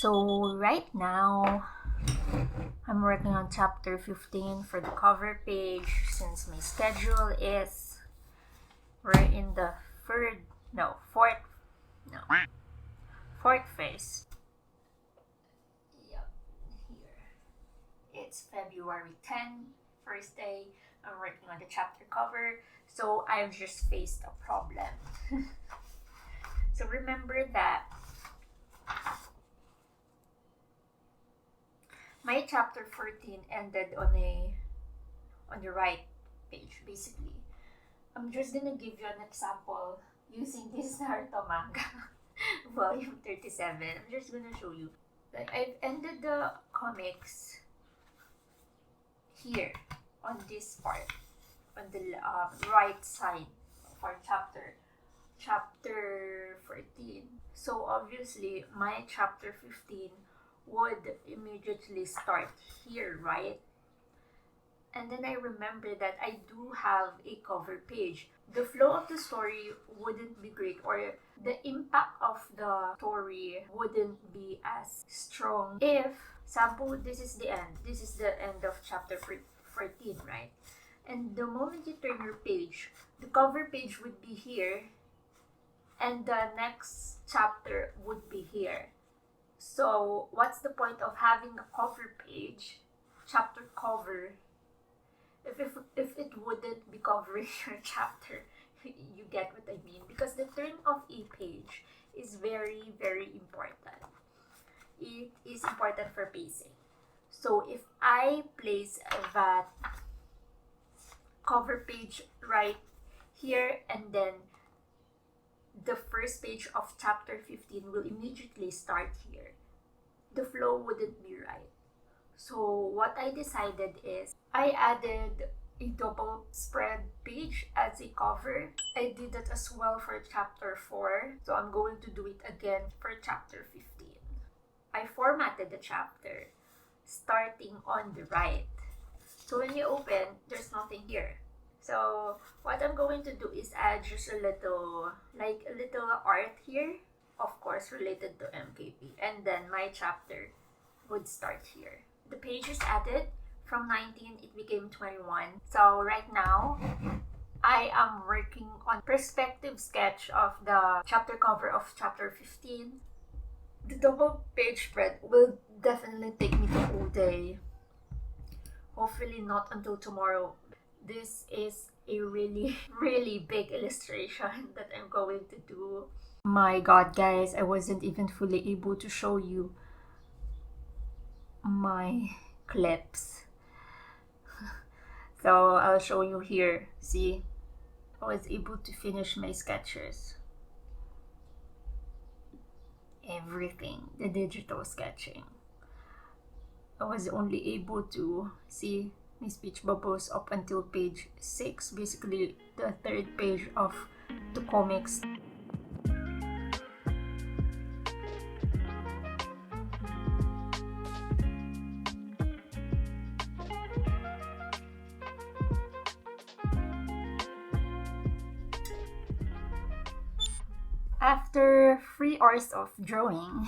So right now, I'm working on chapter 15 for the cover page since my schedule is, we're in the fourth phase. Yep, here. It's February 10, first day. I'm working on the chapter cover, so I've just faced a problem. So remember that my chapter 14 ended on the right page, basically. I'm just gonna give you an example using this Naruto manga, volume 37. I'm just gonna show you. Like, I've ended the comics here, on this part, on the right side of our chapter 14. So obviously, my chapter 15 would immediately start here, right? And then I remember that I do have a cover page. The flow of the story wouldn't be great, or the impact of the story wouldn't be as strong if, sample, this is the end of chapter 14, right? And the moment you turn your page, the cover page would be here, and the next chapter would be here. So what's the point of having a cover page, chapter cover, if it wouldn't be covering your chapter? You get what I mean? Because the turn of a page is very, very important. It is important for pacing. So if I place that cover page right here, and then the first page of chapter 15 will immediately start here, the flow wouldn't be right. So what I decided is I added a double spread page as a cover. I did that as well for chapter 4, so I'm going to do it again for chapter 15. I formatted the chapter starting on the right. So when you open, there's nothing here. So what I'm going to do is add just a little art here, of course related to MKP, and then my chapter would start here. The page is added. From 19, it became 21. So right now, I am working on perspective sketch of the chapter cover of chapter 15. The double page spread will definitely take me the whole day. Hopefully not until tomorrow. This is a really, really big illustration that I'm going to do. My god, guys, I wasn't even fully able to show you my clips. So I'll show you here. See, I was able to finish my sketches. Everything, the digital sketching. I was only able to see my speech bubbles up until page 6, basically the third page of the comics. After 3 hours of drawing,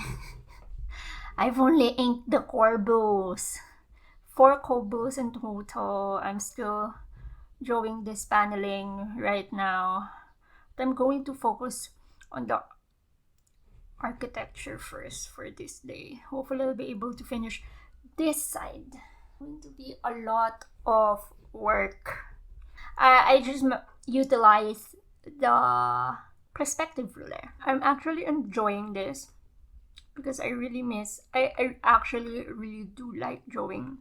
I've only inked the corbos. 4 corbos in total. I'm still drawing this paneling right now. But I'm going to focus on the architecture first for this day. Hopefully I'll be able to finish this side. It's going to be a lot of work. I just utilize the perspective ruler. I'm actually enjoying this because I actually really do like drawing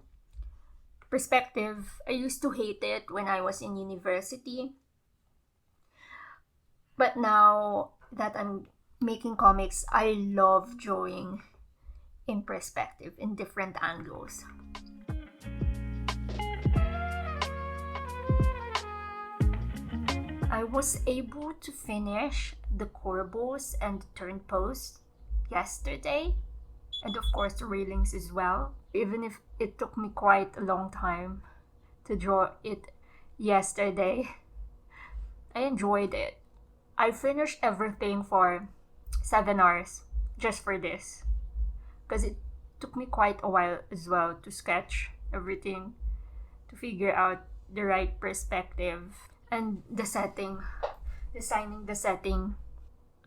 perspective. I used to hate it when I was in university, but now that I'm making comics, I love drawing in perspective, in different angles. I was able to finish the corbos and the turn post yesterday, and of course the railings as well, even if it took me quite a long time to draw it yesterday. I enjoyed it. I finished everything for 7 hours just for this. because it took me quite a while as well to sketch everything, to figure out the right perspective and the setting, designing the setting.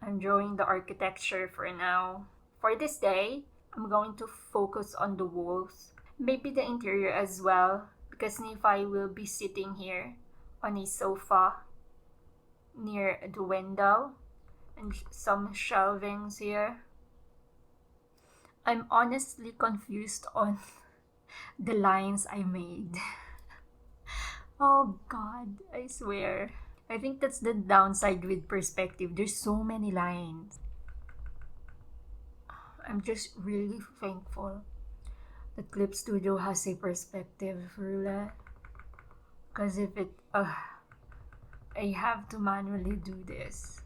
I'm drawing the architecture for now. For this day, I'm going to focus on the walls, maybe the interior as well, because Nephi will be sitting here on a sofa near the window and some shelvings here. I'm honestly confused on the lines I made. Oh god, I swear. I think that's the downside with perspective. There's so many lines. I'm just really thankful that Clip Studio has a perspective ruler. Because if it, I have to manually do this.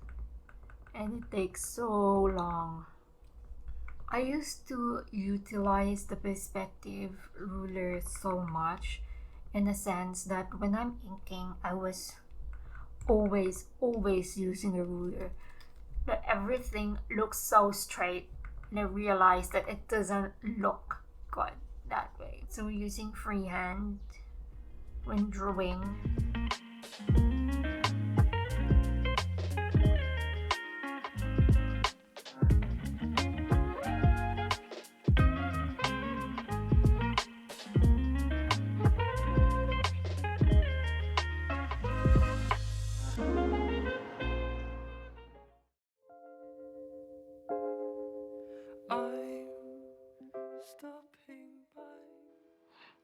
And it takes so long. I used to utilize the perspective ruler so much, in a sense that when I'm inking, I was always using a ruler. That everything looks so straight, and I realized that it doesn't look good that way. So using freehand when drawing.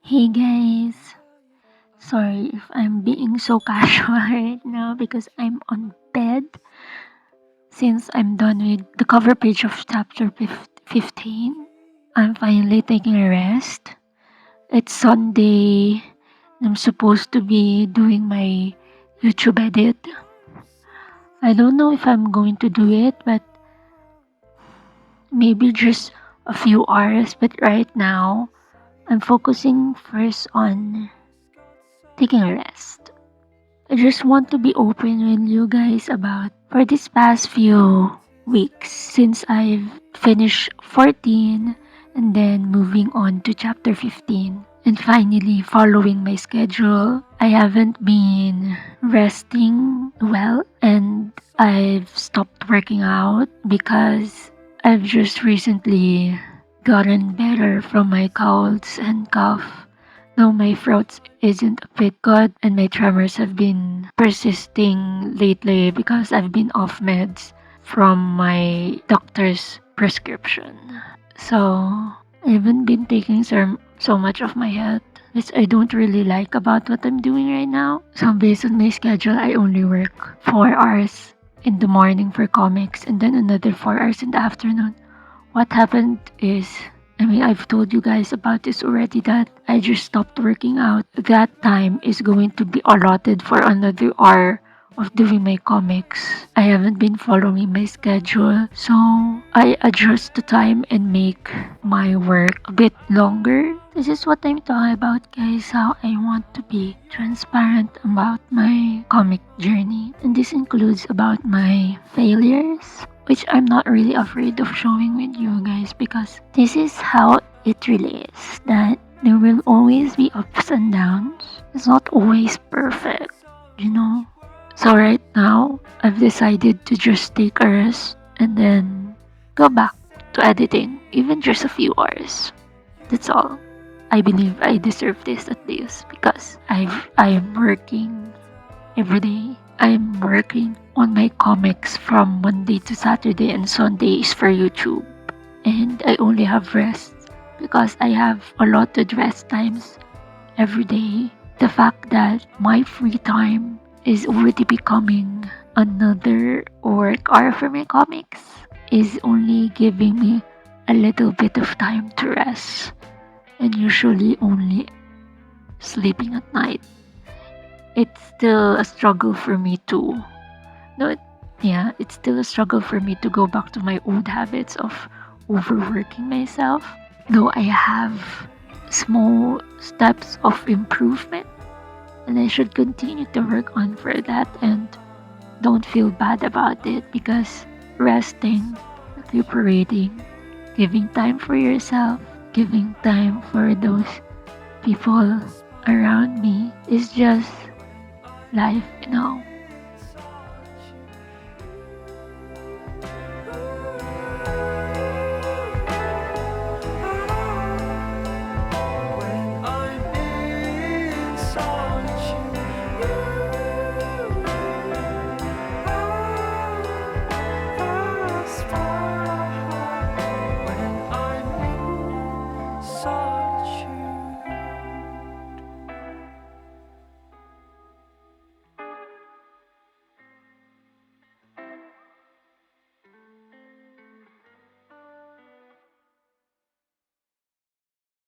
Hey guys, sorry if I'm being so casual right now because I'm on bed since I'm done with the cover page of chapter 15. I'm finally taking a rest. It's Sunday. I'm supposed to be doing my YouTube edit. I don't know if I'm going to do it, but maybe just a few hours. But right now, I'm focusing first on taking a rest. I just want to be open with you guys about for this past few weeks since I've finished 14 and then moving on to chapter 15 and finally following my schedule. I haven't been resting well and I've stopped working out because I've just recently gotten better from my colds and cough. No, my throat isn't a bit good and my tremors have been persisting lately because I've been off meds from my doctor's prescription. So, I haven't been taking so much of my health, which I don't really like about what I'm doing right now. So, based on my schedule, I only work 4 hours in the morning for Comix and then another 4 hours in the afternoon. What happened is, I've told you guys about this already that I just stopped working out. That time is going to be allotted for another hour of doing my comics. I haven't been following my schedule, so I adjust the time and make my work a bit longer. This is what I'm talking about, guys, how I want to be transparent about my comic journey. And this includes about my failures, which I'm not really afraid of showing with you guys because this is how it really is. That there will always be ups and downs. It's not always perfect, you know. So right now, I've decided to just take a rest and then go back to editing, even just a few hours. That's all. I believe I deserve this at least because I am working every day. I'm working on my comics from Monday to Saturday and Sundays for YouTube. And I only have rest because I have allotted rest times every day. The fact that my free time is already becoming another work hour for my comics is only giving me a little bit of time to rest and usually only sleeping at night. It's still a struggle for me to it's still a struggle for me to go back to my old habits of overworking myself. Though I have small steps of improvement and I should continue to work on for that and don't feel bad about it because resting, recuperating giving time for yourself, giving time for those people around me is just life,